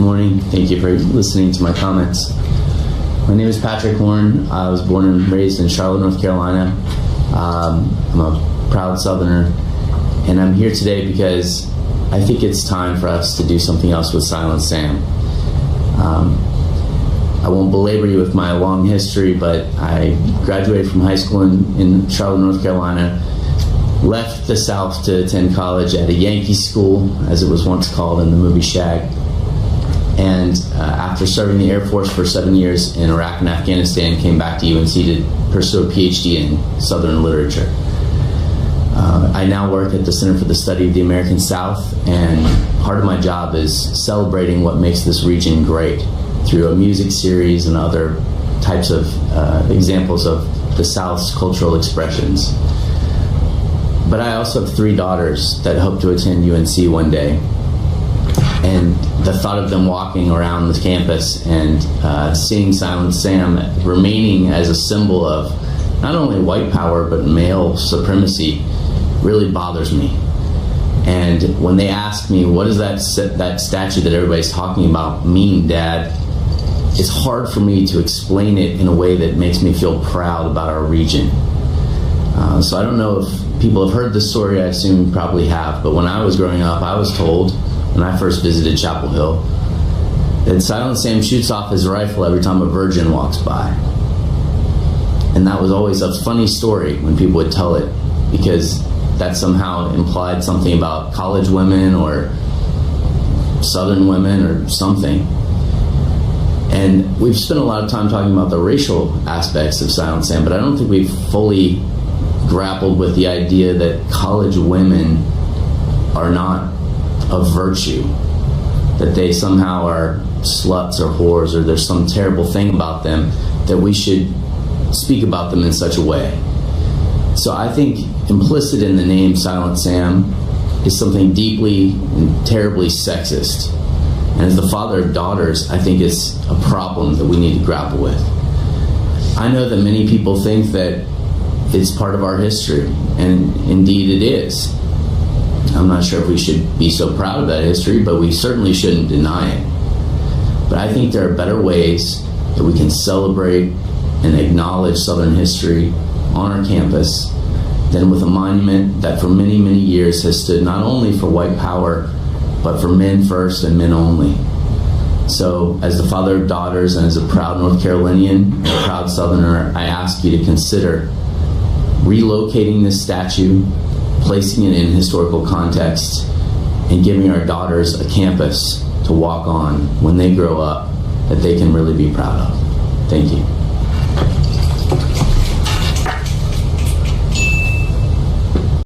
morning. Thank you for listening to my comments. My name is Patrick Horn. I was born and raised in Charlotte, North Carolina. I'm a proud Southerner, and I'm here today because I think it's time for us to do something else with Silent Sam. I won't belabor you with my long history, but I graduated from high school in Charlotte, North Carolina, left the South to attend college at a Yankee school, as it was once called in the movie Shag. And after serving the Air Force for 7 years in Iraq and Afghanistan, came back to UNC to pursue a PhD in Southern literature. I now work at the Center for the Study of the American South, and part of my job is celebrating what makes this region great through a music series and other types of examples of the South's cultural expressions. But I also have 3 daughters that hope to attend UNC one day. And the thought of them walking around the campus and seeing Silent Sam remaining as a symbol of not only white power but male supremacy really bothers me. And when they ask me, what does that statue that everybody's talking about mean, Dad? It's hard for me to explain it in a way that makes me feel proud about our region. So I don't know if people have heard this story. I assume you probably have. But when I was growing up, I was told, when I first visited Chapel Hill, that Silent Sam shoots off his rifle every time a virgin walks by. And that was always a funny story when people would tell it, because that somehow implied something about college women or Southern women or something. And we've spent a lot of time talking about the racial aspects of Silent Sam, but I don't think we've fully grappled with the idea that college women are not of virtue, that they somehow are sluts or whores, or there's some terrible thing about them that we should speak about them in such a way. So I think implicit in the name Silent Sam is something deeply and terribly sexist. And as the father of daughters, I think it's a problem that we need to grapple with. I know that many people think that it's part of our history, and indeed it is. I'm not sure if we should be so proud of that history, but we certainly shouldn't deny it. But I think there are better ways that we can celebrate and acknowledge Southern history on our campus than with a monument that for many, many years has stood not only for white power, but for men first and men only. So as the father of daughters and as a proud North Carolinian and a proud Southerner, I ask you to consider relocating this statue, placing it in historical context, and giving our daughters a campus to walk on when they grow up that they can really be proud of. Thank you.